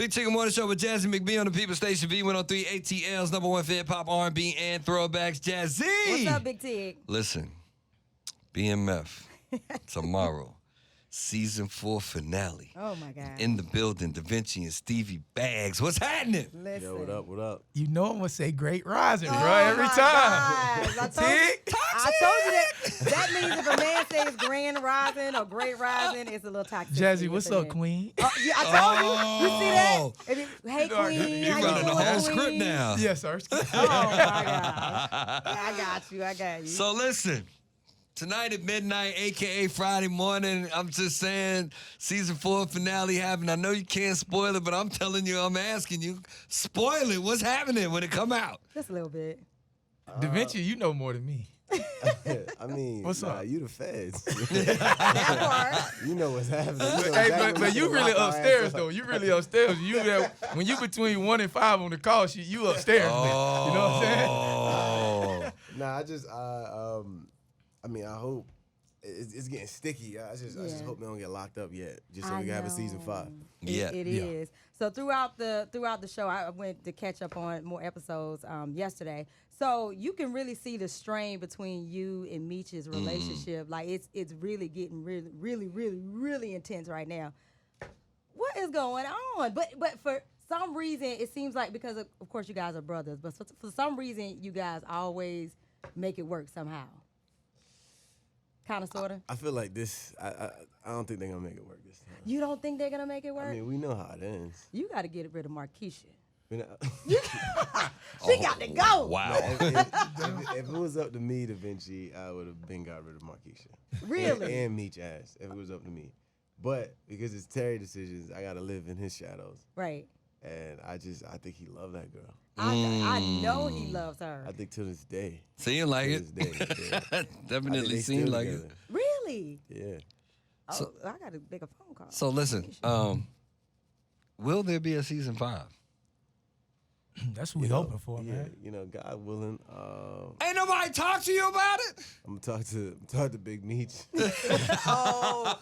Big Tigger Morning Show with Jazzy McBee on the People Station V103 ATL's #1 for hip hop, R&B, and throwbacks. Jazzy! What's up, Big Tig? Listen, BMF, tomorrow, season 4 finale. Oh, my God. In the building, Da Vinci and Stevie Bags. What's happening? Listen. Yo, what up, what up? You know I'm going to say great rising, bro, Oh, every my time. gosh. Tig? I told you that. That means if a man says grand rising or great rising, it's a little toxic. Jazzy, what's up, queen? Oh, yeah, I told you. You see that? If you, hey, You know, queen. You how running the doing, whole queen? script now. Yes, sir. Oh, my gosh. I got you. So listen, tonight at midnight, a.k.a. Friday morning, I'm just saying, season 4 finale happened. I know you can't spoil it, but I'm telling you, I'm asking you, spoil it. What's happening when it come out? Just a little bit. Da Vinci, you know more than me. I mean, What's up? You the feds. That part. You know what's happening. You know Hey, exactly but when you can really lock our upstairs, ass up. though. You really upstairs. When you between 1 and 5 on the call sheet, you upstairs, man. You know what I'm saying? Oh. Nah, I mean, I hope it's getting sticky. I just hope they don't get locked up yet, just so we can have a season 5. Yeah. It is. So throughout the show, I went to catch up on more episodes yesterday. So you can really see the strain between you and Meech's relationship. Like it's really getting really intense right now. What is going on? But for some reason, it seems like because of course you guys are brothers, but for some reason you guys always make it work somehow. Kind of, sort of. I feel like this. I don't think they're gonna make it work this time. You don't think they're gonna make it work? I mean, we know how it ends. You got to get rid of Markeisha. You know? She got to go. Wow. If it was up to me, Da Vinci, I would have been got rid of Markeisha. Really? And Meech ass, if it was up to me. But because it's Terry decisions, I gotta live in his shadows. Right. And I think he loved that girl. I know he loves her. I think to this day. Seem like To it. this day, yeah. I think Definitely they seem still like together. it. Really? Yeah. Oh, I got to make a phone call. So listen, will there be a season 5? That's what we hoping for, Yeah, man. you know, God willing. Ain't nobody talk to you about it? I'm gonna talk to Big Meech. oh,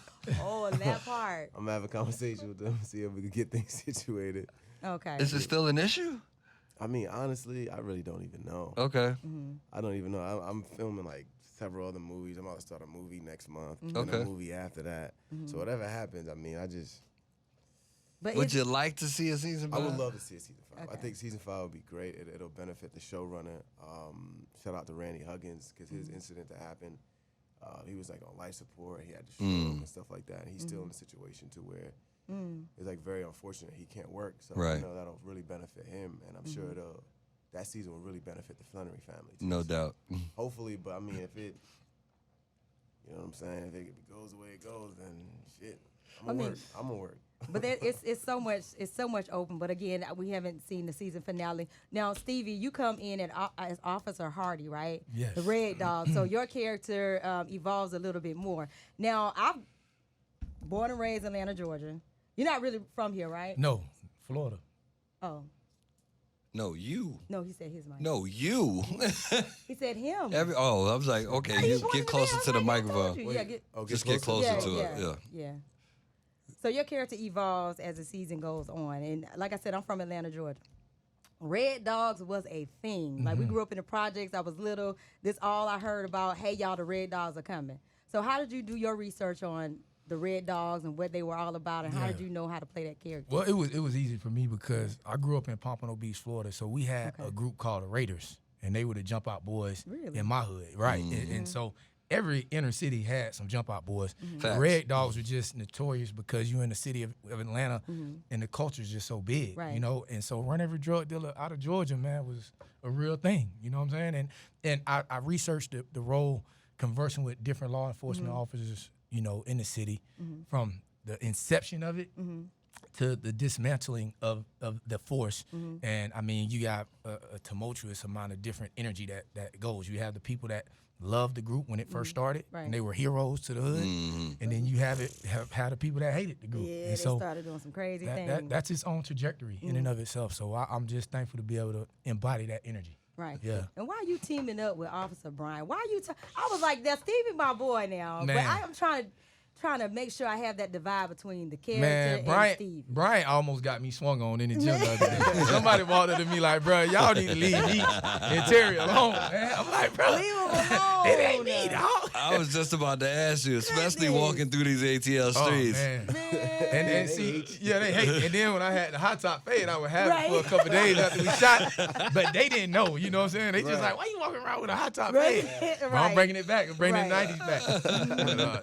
and that part. I'm gonna have a conversation with them, see if we can get things situated. Okay. Is it still an issue? I mean, honestly, I really don't even know. Okay. I don't even know. I'm filming like several other movies. I'm about to start a movie next month and Okay. a movie after that. So whatever happens, I mean, But Would you like to see a season 5? I would love to see a season 5. I Okay. think season 5 would be great. It'll benefit the showrunner. Shout out to Randy Huggins because his incident that happened, he was like on life support. He had to show and stuff like that. And he's still in a situation to where it's like very unfortunate he can't work. So Right. you know that'll really benefit him, and I'm sure that season will really benefit the Flannery family too. No So doubt. hopefully, but I mean, if it, you know what I'm saying, if it goes the way it goes, then shit, I'm gonna work. But it's so much open. But again, we haven't seen the season finale. Now, Stevie, you come in as Officer Hardy, right? Yes. The Red Dog. So your character evolves a little bit more. Now, I'm born and raised in Atlanta, Georgia. You're not really from here, right? No, Florida. Oh, No, you. no, he said his mic. No, you. He said him. I was like, okay, Yeah, you he's born get in closer Atlanta. to the I told microphone. you. Yeah, Just get closer to it. Yeah. So your character evolves as the season goes on. And like I said, I'm from Atlanta, Georgia. Red Dogs was a thing. Like, we grew up in the projects. I was little. This all I heard about, hey, y'all, the Red Dogs are coming. So how did you do your research on the Red Dogs and what they were all about, and how did you know how to play that character? Well, it was easy for me because I grew up in Pompano Beach, Florida. So we had a group called the Raiders, and they were the jump out boys in my hood, right? And so every inner city had some jump out boys. The Facts. Red Dogs were just notorious because you're in the city of Atlanta, and the culture's just so big, Right. you know. And so run every drug dealer out of Georgia, man, was a real thing. You know what I'm saying? And I researched the role, conversing with different law enforcement officers, you know, in the city, from the inception of it to the dismantling of the force. And I mean, you got a tumultuous amount of different energy that goes. You have the people that loved the group when it first started, Right. and they were heroes to the hood. And then you have the people that hated the group. Yeah, and they so started doing some crazy things. that's its own trajectory in and of itself. So I'm just thankful to be able to embody that energy. Right. Yeah. And why are you teaming up with Officer Brian? Why are you? I was like, that's Stevie, my boy now. Man. But I'm trying trying to make sure I have that divide between the character Man, and Steve. Brian almost got me swung on in the gym the other day. Somebody walked up to me like, bro, y'all need to leave me and Terry alone, man. I'm like, bro, Leave him alone. it ain't me, dog. I was just about to ask you, especially walking through these ATL streets. Oh, man. And see, they hate. And then when I had the hot top fade, I would have it for a couple of days after we shot. But they didn't know, you know what I'm saying? They just like, why you walking around with a hot top fade? Well, I'm bringing it back. I'm bringing the 90s back.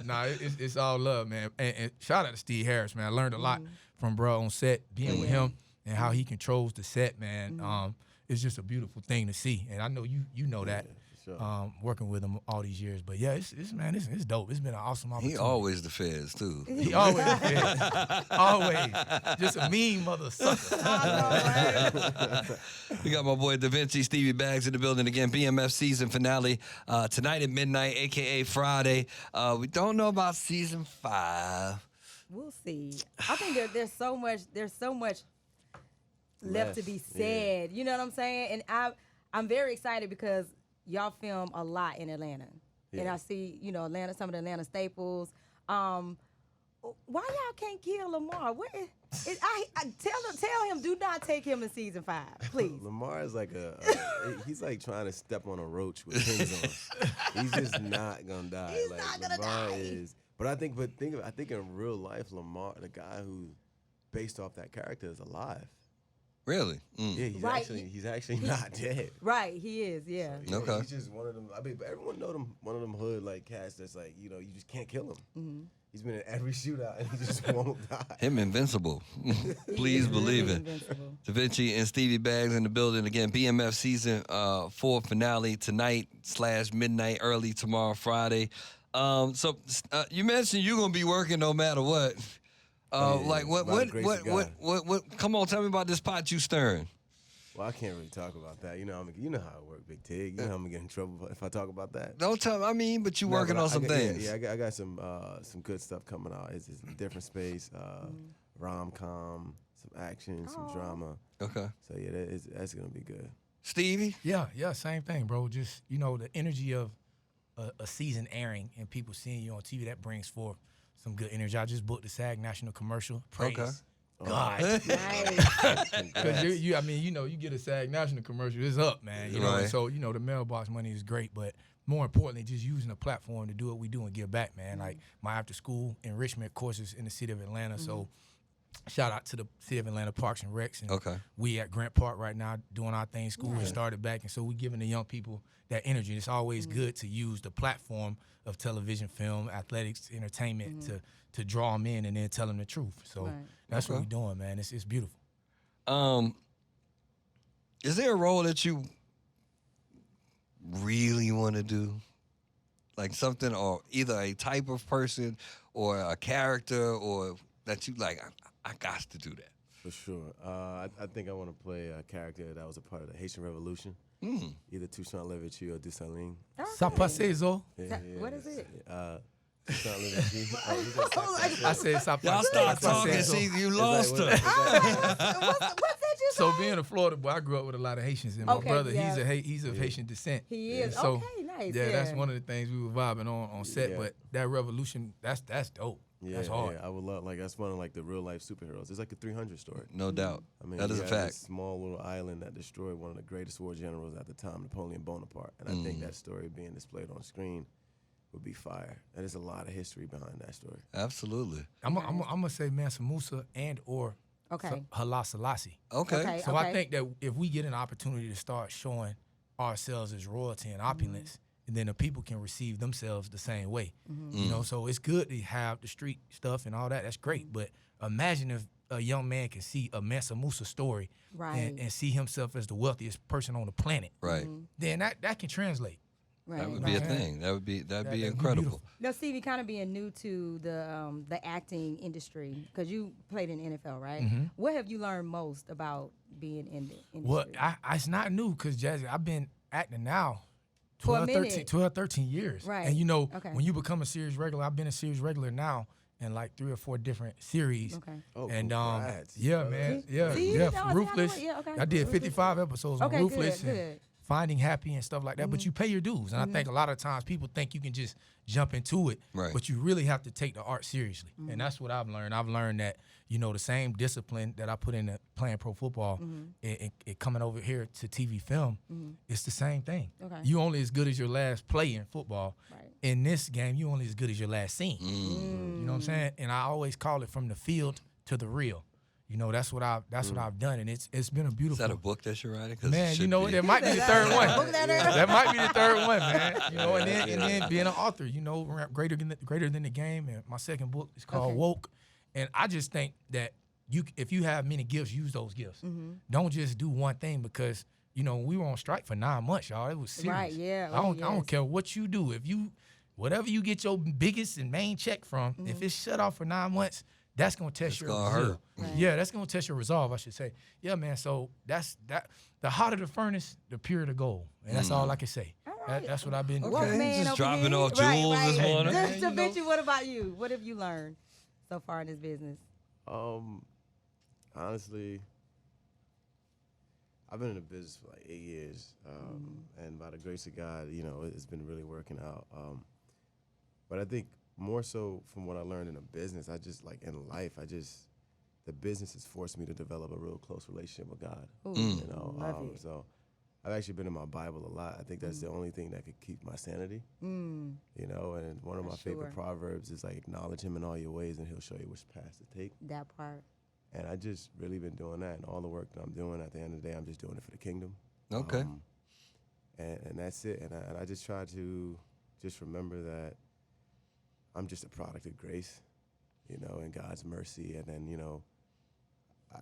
But, it's all love, man. And shout out to Steve Harris, man. I learned a lot from bro on set, being with him and how he controls the set, man. It's just a beautiful thing to see. And I know you know that. Sure. Working with him all these years, but yeah, it's dope. It's been an awesome opportunity. He always the feds too. He always the feds. Always, just a mean mother sucker. We got my boy Da Vinci Stevie Baggs in the building again. BMF season finale tonight at midnight, aka Friday. We don't know about season 5. We'll see. I think there's so much left to be said. You know what I'm saying? And I'm very excited because y'all film a lot in Atlanta. And I see, Atlanta, some of the Atlanta staples. Why y'all can't kill Lamar? Tell him, do not take him in season 5, please. Lamar is like he's like trying to step on a roach with pins on. He's just not gonna die. He's not gonna die. But I think in real life, Lamar, the guy who's based off that character, is alive. Really? Yeah, he's actually not dead. Right, he is. Yeah. So, okay. He's just one of them. I mean, everyone know them. One of them hood like cats that's like, you just can't kill him. Mm-hmm. He's been in every shootout and he just won't die. Him invincible. Please believe it. Da Vinci and Stevie Baggs in the building again. BMF season 4 finale tonight / midnight, early tomorrow, Friday. So you mentioned you're gonna be working no matter what. What? Come on, tell me about this pot you stirring. Well, I can't really talk about that. You know how it works, Big Tig. You know I'm gonna get in trouble if I talk about that. Don't tell me. But you working on some things. Yeah, I got some good stuff coming out. It's a different space, rom-com, some action, some drama. Okay. So yeah, that's gonna be good. Stevie? Yeah, same thing, bro. Just the energy of a season airing and people seeing you on TV, that brings forth some good energy. I just booked the SAG National commercial. Praise God. Because you get a SAG National commercial, it's up, man. You know, right. So the mailbox money is great, but more importantly, just using a platform to do what we do and give back, man. Like my after school enrichment courses in the city of Atlanta. So shout out to the city of Atlanta Parks and Recs. And we at Grant Park right now doing our thing. School has started back, and so we giving the young people that energy. It's always good to use the platform of television, film, athletics, entertainment to draw them in and then tell them the truth. So that's what we're doing, man. It's beautiful. Is there a role that you really want to do? Like something, or either a type of person or a character, or that you like, I got to do that. For sure. I think I want to play a character that was a part of the Haitian Revolution. Either Toussaint Louverture or Dessalines. Ça passe, zo. What is it? Toussaint Louverture. I said ça passe. Y'all start talking, see, you lost her. What's that you So say? being a Florida boy, I grew up with a lot of Haitians, and my brother, he's of Haitian descent. He is. So, okay, nice. Yeah, that's one of the things we were vibing on set. But that revolution, that's dope. Yeah, that's hard. Yeah, I would love, that's one of the real life superheroes. It's like a 300 story. No doubt. I mean, that is a fact. This small little island that destroyed one of the greatest war generals at the time, Napoleon Bonaparte. And I think that story being displayed on screen would be fire. And there's a lot of history behind that story. Absolutely. I'm gonna say Mansa Musa and or Haile Selassie. Okay. So I think that if we get an opportunity to start showing ourselves as royalty and opulence, and then the people can receive themselves the same way. So it's good to have the street stuff and all that. That's great. But imagine if a young man can see a Mansa Musa story and see himself as the wealthiest person on the planet. Right. Then that can translate. Right. That would be a thing. That'd be incredible. Now, Stevie, kind of being new to the acting industry, because you played in the NFL, right? What have you learned most about being in the industry? Well, it's not new because, Jazzy, I've been acting now 12, 13 years. Right. And when you become a series regular, I've been a series regular now in like 3 or 4 different series. Okay. Oh, and congrats. man. See, Ruthless. I did 55 episodes on Ruthless. Good. finding happy and stuff like that, but you pay your dues. And I think a lot of times people think you can just jump into it, Right. but you really have to take the art seriously. And that's what I've learned. I've learned that, the same discipline that I put into playing pro football and coming over here to TV film, it's the same thing. Okay. You only as good as your last play in football. Right. In this game, you only as good as your last scene. You know what I'm saying? And I always call it from the field to the real. That's what I've done, and it's been a Is beautiful. that a book that you're writing? 'Cause Man, it should be. there might be the third one. Book that up. That might be the third one, man. And then being an author, greater than the game. And my second book is called Okay. Woke, and I just think that if you have many gifts, use those gifts. Don't just do one thing because we were on strike for 9 months, y'all. It was serious. Right, yeah. I Oh, don't yes. care what you do. Whatever you get your biggest and main check from, if it's shut off for 9 months, that's gonna test your gonna resolve. hurt. Right. Yeah, that's gonna test your resolve, I should say. Yeah, man. So that's that. The hotter the furnace, the purer the gold, and that's all I can say. right. That's what I've been. Okay. Woke man just over dropping here. off jewels this Right. morning. Hey, Da Vinci, what about you? What have you learned so far in this business? Honestly, I've been in the business for like 8 years, and by the grace of God, it's been really working out. But I think more so from what I learned in the business, I just like in life, the business has forced me to develop a real close relationship with God. Ooh, love it. So I've actually been in my Bible a lot. I think that's the only thing that could keep my sanity. And one of my favorite Sure. proverbs is like, acknowledge him in all your ways and he'll show you which path to take. That part. And I just really been doing that, and all the work that I'm doing, at the end of the day, I'm just doing it for the kingdom. Okay. And that's it. And I just try to just remember that I'm just a product of grace, and God's mercy. And then,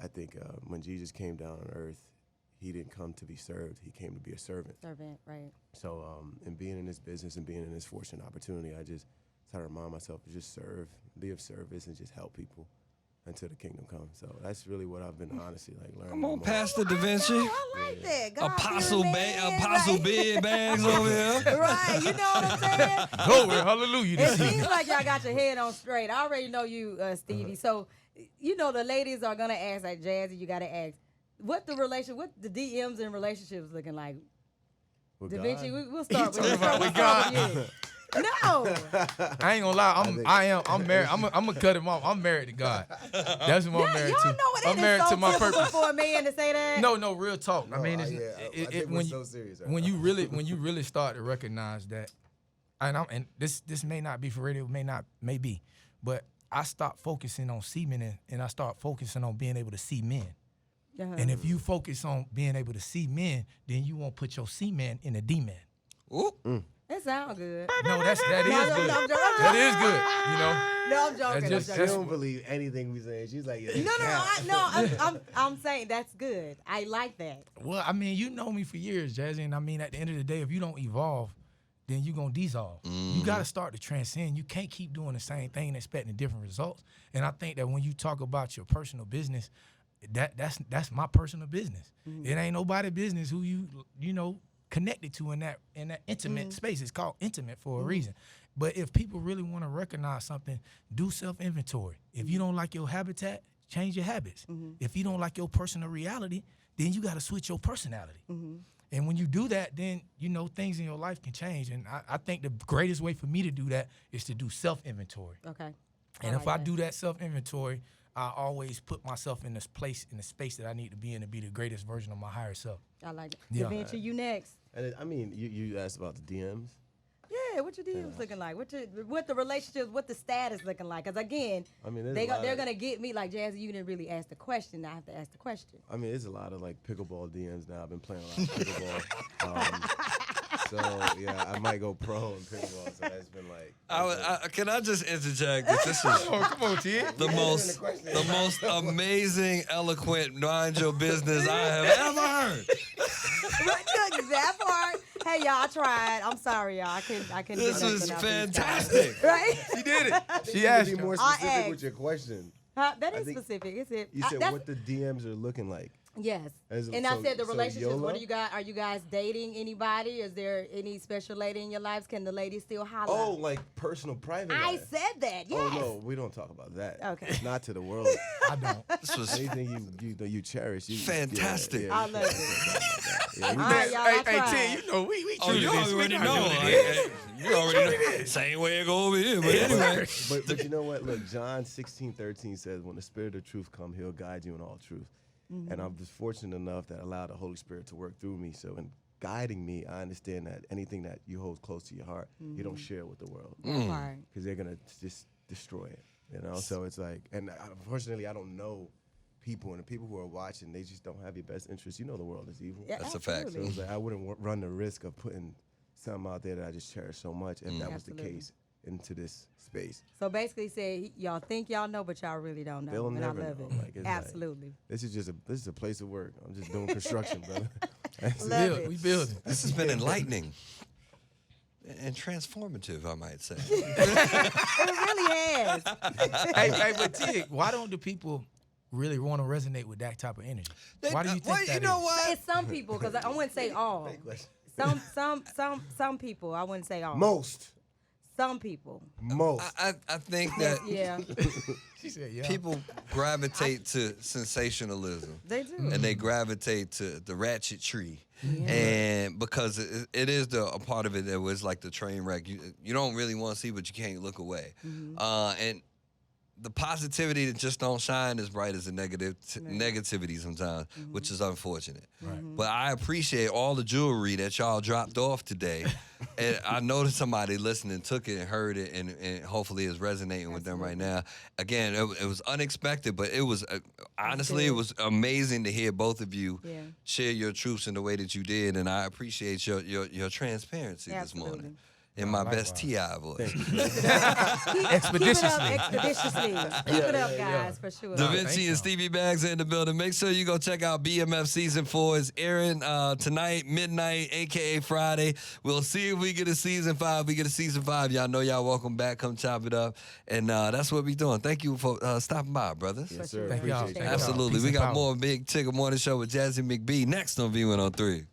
I think when Jesus came down on earth, he didn't come to be served. He came to be a servant. Servant, right. So in being in this business and being in this fortunate opportunity, I just try to remind myself to just serve, be of service, and just help people until the kingdom comes. So that's really what I've been honestly learning. Come on, the most. Pastor Da Vinci. I like that. God Apostle fearing man, Apostle right? Big Bags over here. Right, you know what I'm saying? Glory, hallelujah. It This seems evening. like y'all got your head on straight. I already know you, Stevie. So, the ladies are gonna ask, like Jazzy, you gotta ask, what the DMs and relationships looking like? With Da God? Vinci, we'll start with talking you. about We'll with start God. with you. No. I ain't gonna lie. I'm married. I'm gonna cut him off. I'm married to God. That's what I'm married Y'all to. know what I'm it married is so to my typical purpose. for a man to say that. No, real talk. I mean, I think we're when so serious right when now. you really start to recognize that, and this may not be for radio, may be, but I stopped focusing on seeing and I start focusing on being able to see men. Uh-huh. And if you focus on being able to see men, then you won't put your C man in a D man. Ooh. It sounds good. No, that is No, good. I'm joking. That is good. No, I'm joking. That's She I'm don't joking. believe anything we saying. She's like, I'm saying that's good. I like that. Well, I mean, you know me for years, Jazzy, and I mean, at the end of the day, if you don't evolve, then you're going to dissolve. You got to start to transcend. You can't keep doing the same thing and expecting different results. And I think that when you talk about your personal business, that's my personal business. It ain't nobody business who you know connected to in that intimate space. It's called intimate for a reason. But if people really want to recognize something, do self-inventory. If you don't like your habitat, change your habits. If you don't like your personal reality, then you got to switch your personality. And when you do that, then, things in your life can change. And I think the greatest way for me to do that is to do self-inventory. Okay. And if I do that self-inventory, I always put myself in this place, in the space that I need to be in to be the greatest version of my higher self. I like it. Yeah. Da Vinci, you next. And you asked about the DMs. Yeah, what your DMs looking like? What the relationships? What the status looking like? Because again, There's they're gonna get me like Jazzy. You didn't really ask the question. I have to ask the question. There's a lot of like pickleball DMs now. I've been playing a lot of pickleball. So yeah, I might go pro in pickleball. So that's been like. Can I just interject? That this is Come on, T. the most amazing, eloquent, mind your business I have ever heard. Look, that part. Hey, y'all, I tried. I'm sorry, y'all. I couldn't. This get was nothing out these guys. fantastic. Right? She did it. She You asked be you. more I specific asked. with your question. Huh? That I is think specific. Is it? You said what the DMs are looking like. Yes. As- And I so- said the so relationships. YOLO? What do you got? Are you guys dating anybody? Is there any special lady in your lives? Can the lady still holler? Oh, like personal, private. I life. said that. Yes. Oh no, we don't talk about that. Okay. Not to the world. I don't. This was Anything you cherish. You, Fantastic. I love it. Yeah, we All right, y'all. I tried. T, you know, we Oh, you already know. You already know. Same way it go over here. But anyway. but you know what? Look, John 16:13 says, when the Spirit of truth come, he'll guide you in all truth. And I'm just fortunate enough that I allowed the Holy Spirit to work through me. So in guiding me, I understand that anything that you hold close to your heart, you don't share with the world. That part. Because they're going to just destroy it, you know? So it's like, and unfortunately, I don't know people, and the people who are watching, they just don't have your best interest. You know the world is evil. Yeah, That's a fact. So it's like, I wouldn't run the risk of putting something out there that I just cherish so much, if that was the Absolutely. case, into this space. So basically, say y'all think y'all know, but y'all really don't know. They'll and never I love know. it. Like, it's Absolutely. This is a place of work. I'm just doing construction, brother. Love it. We building. This has been enlightening and transformative, I might say. It really has. hey, but T, why don't the people really want to resonate with that type of energy? Why do you think well, that you know is? what? It's some people, because I wouldn't say all. Some people. I wouldn't say all. Most. Some people. Most. I think that Yeah, She said, yeah. people gravitate to sensationalism. they do. And they gravitate to the ratchet tree. And because it is a part of it that was like the train wreck. You don't really want to see, but you can't look away. And the positivity that just don't shine as bright as the negativity sometimes, which is unfortunate. But I appreciate all the jewelry that y'all dropped off today. And I know that somebody listening took it and heard it, and hopefully is resonating with them right now. Again, it was unexpected, but it was honestly, it was amazing to hear both of you share your truths in the way that you did, and I appreciate your transparency this morning. In my best T.I. voice. Expeditiously. Keep it up, guys, for sure. Da thank Vinci you. and Stevie Bags are in the building. Make sure you go check out BMF Season 4. It's airing tonight, midnight, a.k.a. Friday. We'll see if we get a Season 5. If we get a Season 5, y'all know y'all welcome back. Come chop it up. And that's what we're doing. Thank you for stopping by, brothers. Yes, sir. Thank y'all. Appreciate you. Thank y'all. Absolutely. Peace We and got power. more Big Tigger Morning Show with Jazzy McBee next on V103.